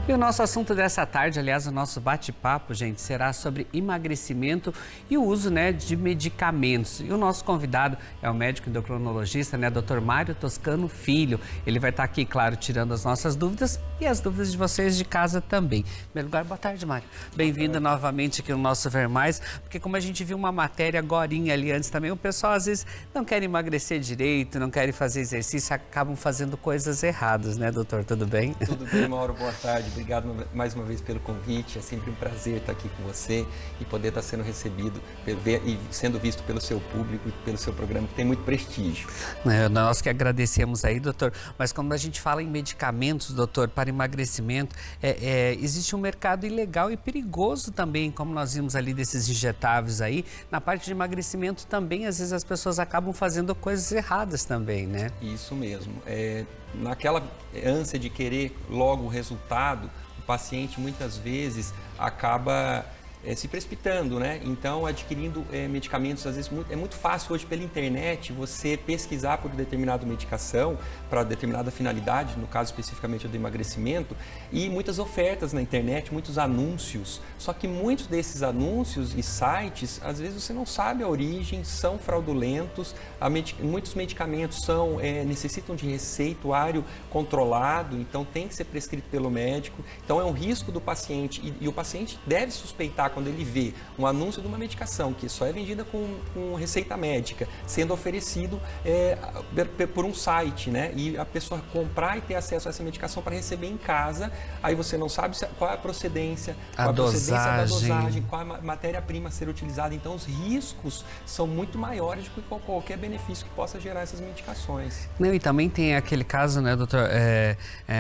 E o nosso assunto dessa tarde, aliás, o nosso bate-papo, gente, será sobre emagrecimento e o uso, de medicamentos. E o nosso convidado é o médico endocrinologista, Dr. Mário Toscano Filho. Ele vai estar aqui, claro, tirando as nossas dúvidas e as dúvidas de vocês de casa também. Em primeiro lugar, boa tarde, Mário. Bem-vindo novamente aqui no nosso Ver Mais, porque como a gente viu uma matéria agorinha ali antes também, o pessoal às vezes não quer emagrecer direito, não quer fazer exercício, acabam fazendo coisas erradas, né, doutor? Tudo bem? Tudo bem, Mauro, boa tarde. Obrigado mais uma vez pelo convite. É sempre um prazer estar aqui com você e poder estar sendo recebido e sendo visto pelo seu público e pelo seu programa, que tem muito prestígio. Nós que agradecemos aí, doutor. Mas quando a gente fala em medicamentos, doutor, para emagrecimento, existe um mercado ilegal e perigoso também, como nós vimos ali desses injetáveis aí. Na parte de emagrecimento também, às vezes as pessoas acabam fazendo coisas erradas também, né? Isso mesmo. Naquela ânsia de querer logo o resultado, o paciente muitas vezes acaba se precipitando, né? Então, adquirindo medicamentos, às vezes é muito fácil hoje pela internet você pesquisar por determinada medicação, para determinada finalidade, no caso especificamente do emagrecimento, e muitas ofertas na internet, muitos anúncios. Só que muitos desses anúncios e sites, às vezes você não sabe a origem, são fraudulentos, muitos medicamentos necessitam de receituário controlado, então tem que ser prescrito pelo médico. Então é um risco do paciente e o paciente deve suspeitar quando ele vê um anúncio de uma medicação que só é vendida com receita médica, sendo oferecido por um site, né? E a pessoa comprar e ter acesso a essa medicação para receber em casa, aí você não sabe qual é a procedência, qual é a procedência da dosagem, qual é a matéria-prima a ser utilizada. Então os riscos são muito maiores do que qualquer benefício que possa gerar essas medicações. E também tem aquele caso, né, doutor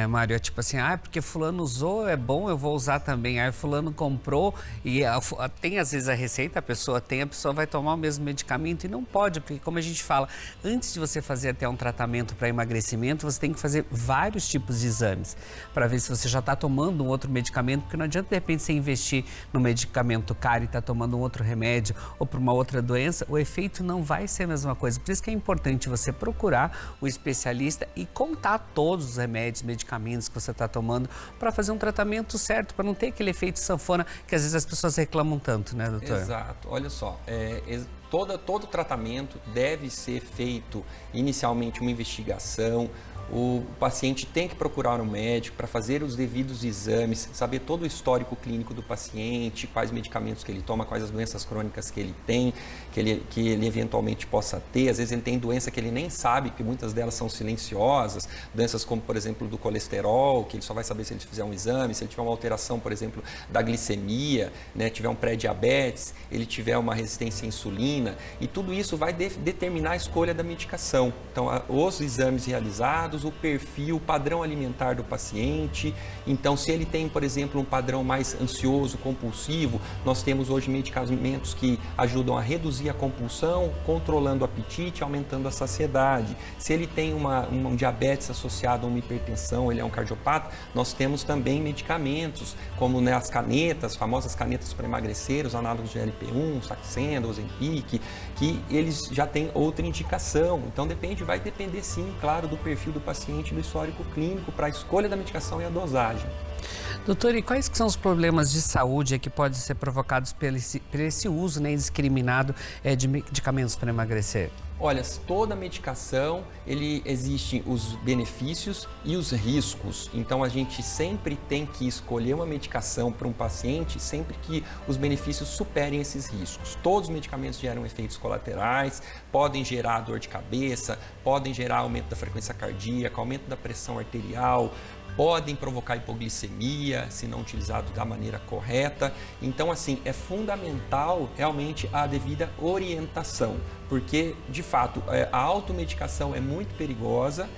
Mário, tipo assim, porque fulano usou, é bom, eu vou usar também. Aí fulano comprou e tem às vezes a receita, a pessoa vai tomar o mesmo medicamento e não pode, porque como a gente fala, antes de você fazer até um tratamento para emagrecimento, você tem que fazer vários tipos de exames para ver se você já está tomando um outro medicamento, porque não adianta de repente você investir no medicamento caro e estar tomando um outro remédio ou para uma outra doença, o efeito não vai ser a mesma coisa. Por isso que é importante você procurar o especialista e contar todos os remédios, medicamentos que você está tomando para fazer um tratamento certo, para não ter aquele efeito sanfona que às vezes as pessoas reclamam tanto, né, doutor? Exato. Olha só, todo tratamento deve ser feito inicialmente uma investigação. O paciente tem que procurar um médico para fazer os devidos exames, saber todo o histórico clínico do paciente, quais medicamentos que ele toma, quais as doenças crônicas que ele tem, que ele eventualmente possa ter. Às vezes ele tem doença que ele nem sabe, que muitas delas são silenciosas, doenças como, por exemplo, do colesterol, que ele só vai saber se ele fizer um exame, se ele tiver uma alteração, por exemplo, da glicemia, né, tiver um pré-diabetes, ele tiver uma resistência à insulina, e tudo isso vai determinar a escolha da medicação. Então, os exames realizados, o perfil, o padrão alimentar do paciente. Então, se ele tem, por exemplo, um padrão mais ansioso, compulsivo, nós temos hoje medicamentos que ajudam a reduzir a compulsão, controlando o apetite, aumentando a saciedade. Se ele tem um diabetes associado a uma hipertensão, ele é um cardiopata, nós temos também medicamentos, como as canetas, as famosas canetas para emagrecer, os análogos de GLP-1, Saxenda, Ozempic, que eles já têm outra indicação. Então, vai depender sim, claro, do perfil do paciente, do histórico clínico, para a escolha da medicação e a dosagem. Doutor, e quais que são os problemas de saúde que podem ser provocados por esse uso indiscriminado de medicamentos para emagrecer? Olha, toda medicação, existem os benefícios e os riscos. Então, a gente sempre tem que escolher uma medicação para um paciente sempre que os benefícios superem esses riscos. Todos os medicamentos geram efeitos colaterais, podem gerar dor de cabeça, podem gerar aumento da frequência cardíaca, aumento da pressão arterial, podem provocar hipoglicemia se não utilizado da maneira correta. Então, assim, é fundamental realmente a devida orientação, porque, de fato, a automedicação é muito perigosa.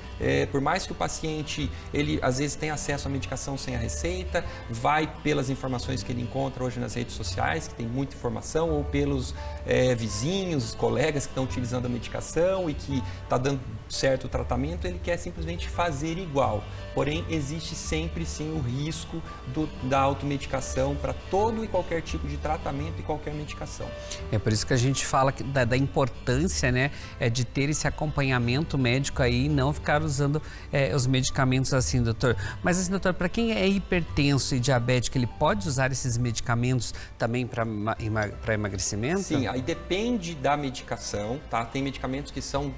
Por mais que o paciente, ele às vezes tenha acesso à medicação sem a receita, vai pelas informações que ele encontra hoje nas redes sociais, que tem muita informação, ou pelos vizinhos, colegas que estão utilizando a medicação e que está dando certo o tratamento, ele quer simplesmente fazer igual. Porém, existe sempre sim o risco da automedicação para todo e qualquer tipo de tratamento e qualquer medicação. É por isso que a gente fala da importância importância, né, de ter esse acompanhamento médico aí e não ficar usando os medicamentos assim, doutor. Mas assim, doutor, para quem é hipertenso e diabético, ele pode usar esses medicamentos também para emagrecimento? Sim, aí depende da medicação, tá? Tem medicamentos que são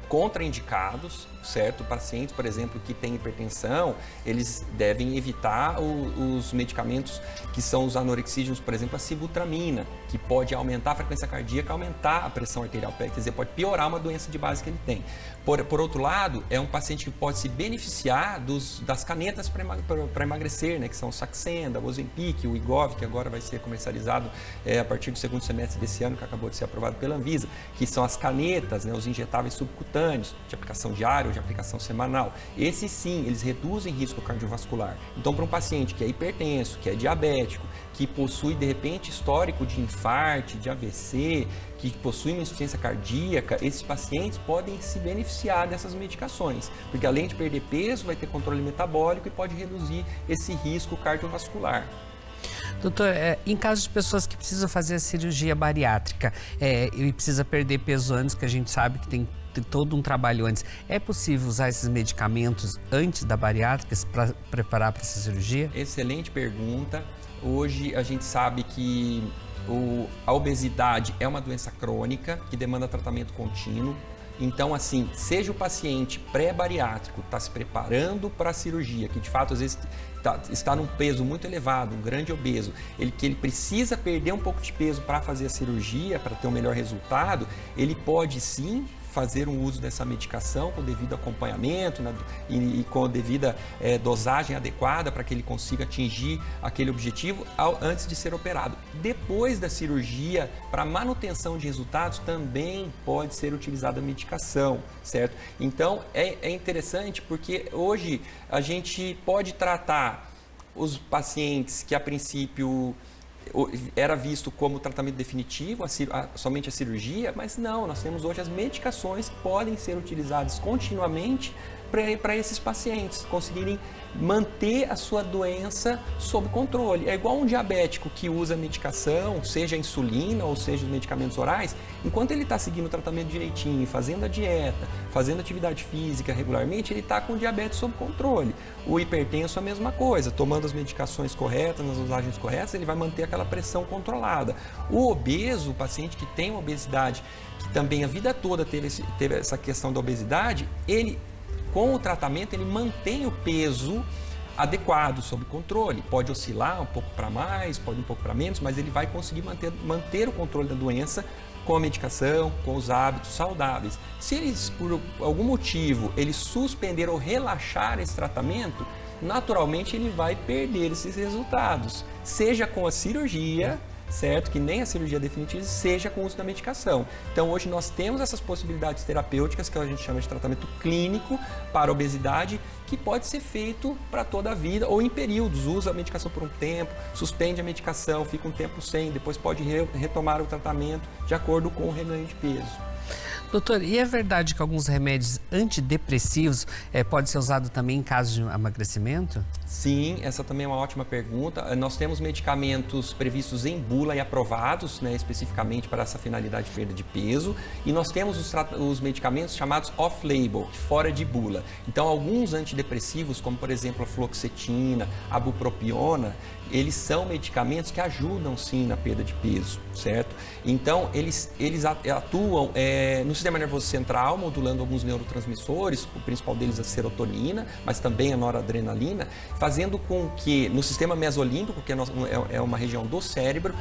contraindicados, certo? Pacientes, por exemplo, que têm hipertensão, eles devem evitar os medicamentos que são os anorexígenos, por exemplo, a sibutramina, que pode aumentar a frequência cardíaca, aumentar a pressão arterial, quer dizer, pode piorar uma doença de base que ele tem. Por outro lado, é um paciente que pode se beneficiar das canetas para emagrecer, né? Que são o Saxenda, o Ozempic, o Wegovy, que agora vai ser comercializado a partir do segundo semestre desse ano, que acabou de ser aprovado pela Anvisa, que são as canetas, né? Os injetáveis subcutâneos, de aplicação diária ou de aplicação semanal. Esses sim, eles reduzem risco cardiovascular. Então, para um paciente que é hipertenso, que é diabético, que possui, de repente, histórico de infarto, de AVC, que possui uma insuficiência cardíaca, esses pacientes podem se beneficiar dessas medicações, porque além de perder peso, vai ter controle metabólico e pode reduzir esse risco cardiovascular. Doutor, em caso de pessoas que precisam fazer a cirurgia bariátrica e precisa perder peso antes, que a gente sabe que tem todo um trabalho antes, é possível usar esses medicamentos antes da bariátrica para preparar para essa cirurgia? Excelente pergunta. Hoje a gente sabe que a obesidade é uma doença crônica que demanda tratamento contínuo. Então, assim, seja o paciente pré-bariátrico, está se preparando para a cirurgia, que de fato às vezes está num peso muito elevado, um grande obeso, que ele precisa perder um pouco de peso para fazer a cirurgia, para ter um melhor resultado, ele pode sim fazer um uso dessa medicação com devido acompanhamento, né, e com a devida dosagem adequada para que ele consiga atingir aquele objetivo antes de ser operado. Depois da cirurgia, para manutenção de resultados, também pode ser utilizada a medicação, certo? Então, é interessante porque hoje a gente pode tratar os pacientes que a princípio era visto como tratamento definitivo, somente a cirurgia, mas não, nós temos hoje as medicações que podem ser utilizadas continuamente para esses pacientes conseguirem manter a sua doença sob controle. É igual um diabético que usa medicação, seja a insulina ou seja os medicamentos orais, enquanto ele está seguindo o tratamento direitinho, fazendo a dieta, fazendo atividade física regularmente, ele está com o diabetes sob controle. O hipertenso é a mesma coisa, tomando as medicações corretas, nas dosagens corretas, ele vai manter aquela pressão controlada. O obeso, o paciente que tem uma obesidade, que também a vida toda teve essa questão da obesidade, ele com o tratamento, ele mantém o peso adequado, sob controle. Pode oscilar um pouco para mais, pode um pouco para menos, mas ele vai conseguir manter o controle da doença com a medicação, com os hábitos saudáveis. Se eles, por algum motivo, ele suspender ou relaxar esse tratamento, naturalmente ele vai perder esses resultados, seja com a cirurgia, certo? Que nem a cirurgia definitiva, seja com o uso da medicação. Então, hoje nós temos essas possibilidades terapêuticas, que a gente chama de tratamento clínico para a obesidade, que pode ser feito para toda a vida ou em períodos. Usa a medicação por um tempo, suspende a medicação, fica um tempo sem, depois pode retomar o tratamento de acordo com o reganho de peso. Doutor, e é verdade que alguns remédios antidepressivos podem ser usados também em caso de emagrecimento? Sim, essa também é uma ótima pergunta. Nós temos medicamentos previstos em bula e aprovados, né, especificamente para essa finalidade de perda de peso. E nós temos os medicamentos chamados off-label, fora de bula. Então, alguns antidepressivos, como por exemplo a fluoxetina, a bupropiona, eles são medicamentos que ajudam sim na perda de peso, certo? Então, eles atuam no sistema nervoso central, modulando alguns neurotransmissores, o principal deles é a serotonina, mas também a noradrenalina, fazendo com que no sistema mesolímbico, que é uma região do cérebro,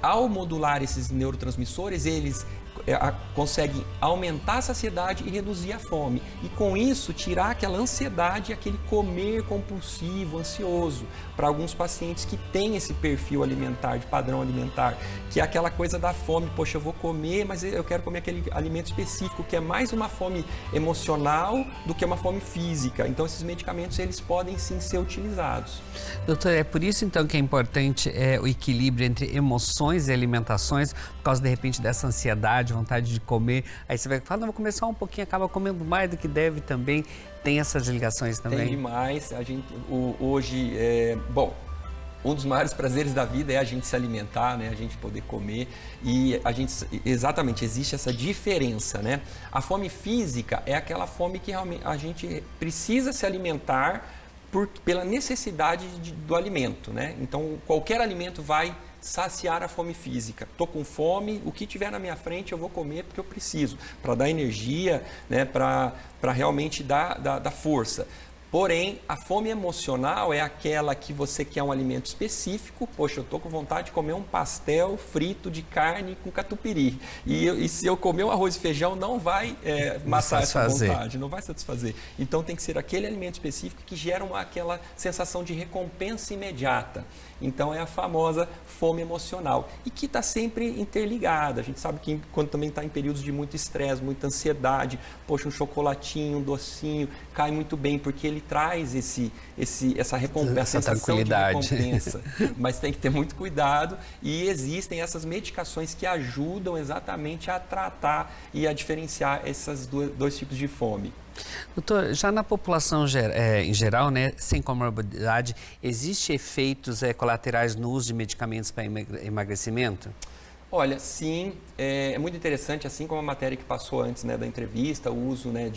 ao modular esses neurotransmissores, eles conseguem aumentar a saciedade e reduzir a fome. E com isso, tirar aquela ansiedade, aquele comer compulsivo, ansioso, para alguns pacientes que têm esse perfil alimentar, de padrão alimentar, que é aquela coisa da fome, poxa, eu vou comer, mas eu quero comer aquele alimento específico, que é mais uma fome emocional do que uma fome física. Então, esses medicamentos, eles podem sim ser utilizados. Doutor, é por isso então que é importante o equilíbrio entre emoções e alimentações, por causa de repente dessa ansiedade, vontade de comer, aí você vai falar, não, vou comer só um pouquinho, acaba comendo mais do que deve também, tem essas ligações também? Tem demais, hoje, Um dos maiores prazeres da vida é a gente se alimentar, né? A gente poder comer e exatamente, existe essa diferença, né? A fome física é aquela fome que realmente a gente precisa se alimentar pela necessidade do alimento, né? Então, qualquer alimento vai saciar a fome física. Estou com fome, o que tiver na minha frente eu vou comer porque eu preciso, para dar energia, né? Para realmente dar força. Porém, a fome emocional é aquela que você quer um alimento específico. Poxa, eu estou com vontade de comer um pastel frito de carne com catupiry. E se eu comer um arroz e feijão, não vai matar essa vontade, não vai satisfazer. Então, tem que ser aquele alimento específico que gera aquela sensação de recompensa imediata. Então, é a famosa fome emocional. E que está sempre interligada. A gente sabe que quando também está em períodos de muito estresse, muita ansiedade, poxa, um chocolatinho, um docinho, cai muito bem, porque ele traz essa recompensa, essa tranquilidade. De recompensa. Mas tem que ter muito cuidado e existem essas medicações que ajudam exatamente a tratar e a diferenciar esses dois tipos de fome. Doutor, já na população em geral, né, sem comorbidade, existem efeitos colaterais no uso de medicamentos para emagrecimento? Olha, sim, é muito interessante, assim como a matéria que passou antes, né, da entrevista, o uso, né,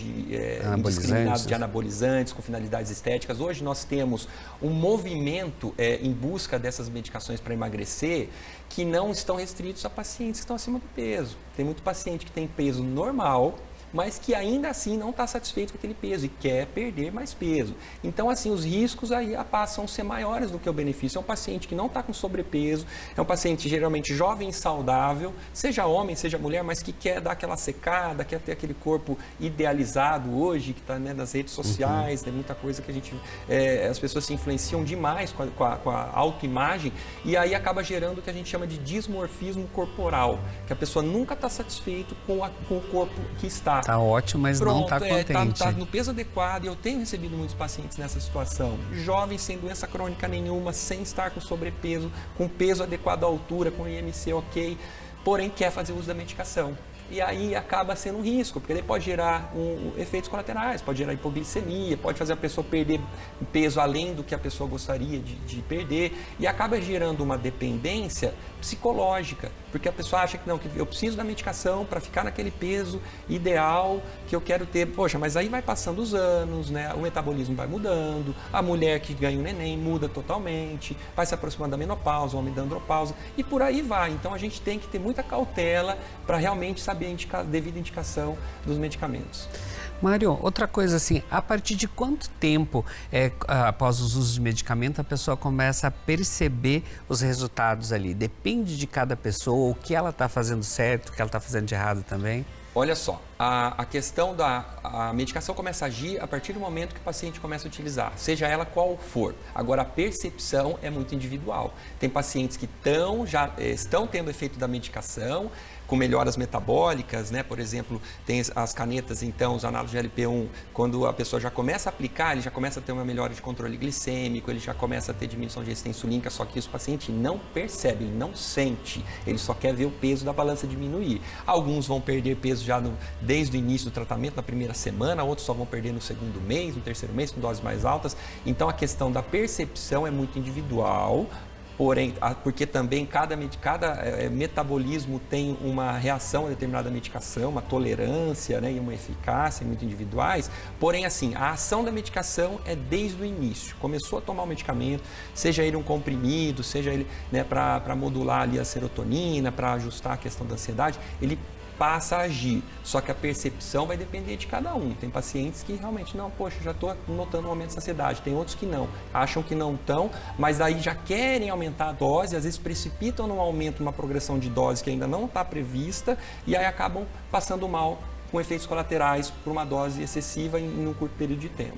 indiscriminado de anabolizantes com finalidades estéticas. Hoje nós temos um movimento em busca dessas medicações para emagrecer que não estão restritos a pacientes que estão acima do peso. Tem muito paciente que tem peso normal, mas que ainda assim não está satisfeito com aquele peso e quer perder mais peso. Então, assim, os riscos aí passam a ser maiores do que o benefício. É um paciente que não está com sobrepeso, é um paciente geralmente jovem e saudável, seja homem, seja mulher, mas que quer dar aquela secada, quer ter aquele corpo idealizado hoje, que está, né, nas redes sociais, tem muita coisa que as pessoas se influenciam demais com a autoimagem e aí acaba gerando o que a gente chama de dismorfismo corporal, que a pessoa nunca está satisfeita com o corpo que está. Está ótimo, mas não está contente. Está no peso adequado e eu tenho recebido muitos pacientes nessa situação. Jovens sem doença crônica nenhuma, sem estar com sobrepeso, com peso adequado à altura, com IMC ok, porém quer fazer uso da medicação. E aí acaba sendo um risco, porque ele pode gerar efeitos colaterais, pode gerar hipoglicemia, pode fazer a pessoa perder peso além do que a pessoa gostaria de perder e acaba gerando uma dependência psicológica, porque a pessoa acha que não, que eu preciso da medicação para ficar naquele peso ideal que eu quero ter. Poxa, mas aí vai passando os anos, né? O metabolismo vai mudando, a mulher que ganha o neném muda totalmente, vai se aproximando da menopausa, o homem da andropausa e por aí vai. Então a gente tem que ter muita cautela para realmente saber a devida indicação dos medicamentos. Mário, outra coisa assim, a partir de quanto tempo após os usos de medicamento a pessoa começa a perceber os resultados ali? Depende de cada pessoa, o que ela está fazendo certo, o que ela está fazendo de errado também? Olha só, a questão a medicação começa a agir a partir do momento que o paciente começa a utilizar, seja ela qual for. Agora, a percepção é muito individual. Tem pacientes que já estão tendo efeito da medicação, com melhoras metabólicas, né? Por exemplo, tem as canetas, então, os análogos de GLP-1, quando a pessoa já começa a aplicar, ele já começa a ter uma melhora de controle glicêmico, ele já começa a ter diminuição de resistência insulínica, só que isso o paciente não percebe, ele não sente, ele só quer ver o peso da balança diminuir. Alguns vão perder peso já desde o início do tratamento, na primeira semana, outros só vão perder no segundo mês, no terceiro mês, com doses mais altas. Então, a questão da percepção é muito individual, porém, porque também cada metabolismo tem uma reação a determinada medicação, uma tolerância, né, e uma eficácia muito individuais. Porém, assim, a ação da medicação é desde o início. Começou a tomar o medicamento, seja ele um comprimido, seja ele, né, para modular ali a serotonina, para ajustar a questão da ansiedade, ele passa a agir, só que a percepção vai depender de cada um. Tem pacientes que realmente não, poxa, já estou notando um aumento de ansiedade, tem outros que não, acham que não estão, mas aí já querem aumentar a dose, às vezes precipitam num aumento, uma progressão de dose que ainda não está prevista e aí acabam passando mal com efeitos colaterais por uma dose excessiva em um curto período de tempo.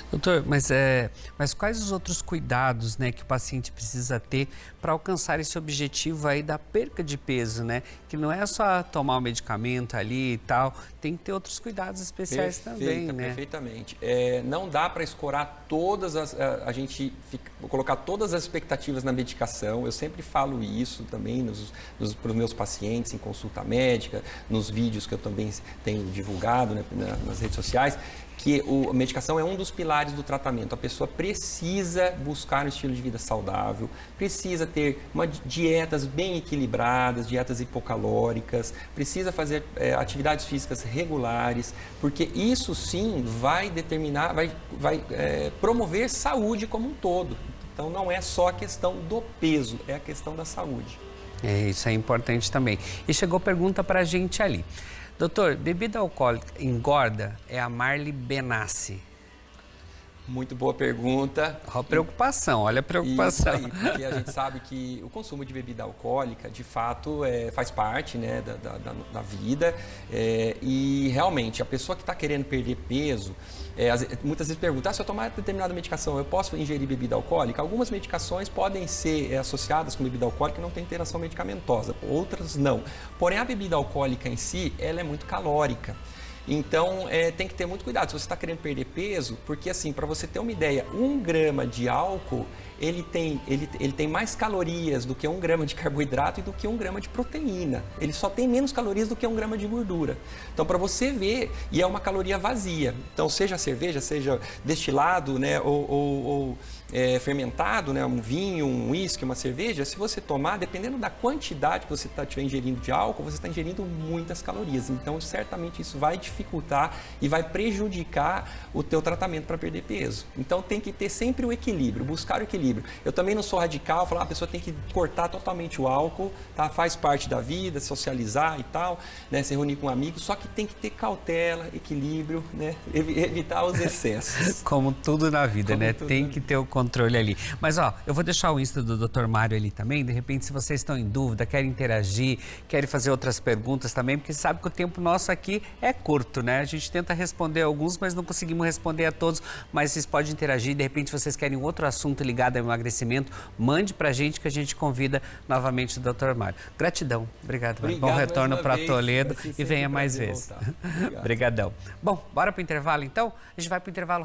Doutor, mas quais os outros cuidados, né, que o paciente precisa ter para alcançar esse objetivo aí da perca de peso, né? Que não é só tomar o medicamento ali e tal, tem que ter outros cuidados especiais também, né? Perfeitamente. Não dá para escorar colocar todas as expectativas na medicação. Eu sempre falo isso também para os meus pacientes em consulta médica, nos vídeos que eu também tenho divulgado, né, nas redes sociais, que a medicação é um dos pilares do tratamento. A pessoa precisa buscar um estilo de vida saudável, precisa ter dietas bem equilibradas, dietas hipocalóricas, precisa fazer atividades físicas regulares, porque isso sim vai determinar, vai promover saúde como um todo. Então não é só a questão do peso, é a questão da saúde. Isso é importante também. E chegou pergunta para a gente ali. Doutor, bebida alcoólica engorda? É a Marli Benassi. Muito boa pergunta. Olha a preocupação, olha a preocupação. Isso aí, porque a gente sabe que o consumo de bebida alcoólica, de fato, faz parte, né, da vida. E realmente, a pessoa que está querendo perder peso, muitas vezes pergunta, se eu tomar determinada medicação, eu posso ingerir bebida alcoólica? Algumas medicações podem ser associadas com bebida alcoólica e não tem interação medicamentosa, outras não. Porém, a bebida alcoólica em si, ela é muito calórica. Então, tem que ter muito cuidado se você está querendo perder peso, porque assim, para você ter uma ideia, 1 grama de álcool, ele tem mais calorias do que 1 grama de carboidrato e do que 1 grama de proteína. Ele só tem menos calorias do que 1 grama de gordura. Então, para você ver, e é uma caloria vazia. Então, seja cerveja, seja destilado, né, ou fermentado, né, um vinho, um uísque, uma cerveja, se você tomar, dependendo da quantidade que você estiver ingerindo de álcool, você está ingerindo muitas calorias. Então, certamente isso vai dificultar e vai prejudicar o teu tratamento para perder peso. Então, tem que ter sempre o equilíbrio, buscar o equilíbrio. Eu também não sou radical, falar a pessoa tem que cortar totalmente o álcool, tá? Faz parte da vida, socializar e tal, né, se reunir com amigos, só que tem que ter cautela, equilíbrio, né, evitar os excessos. Como tudo na vida, como né? Tem que ter o controle ali. Mas, ó, eu vou deixar o Insta do Dr. Mário ali também. De repente, se vocês estão em dúvida, querem interagir, querem fazer outras perguntas também, porque sabe que o tempo nosso aqui é curto, né? A gente tenta responder alguns, mas não conseguimos responder a todos. Mas vocês podem interagir. De repente, se vocês querem um outro assunto ligado ao emagrecimento, mande pra gente que a gente convida novamente o Dr. Mário. Gratidão. Obrigado. Bom retorno para Toledo e venha mais vezes. Obrigadão. Bom, bora pro intervalo então? A gente vai pro intervalo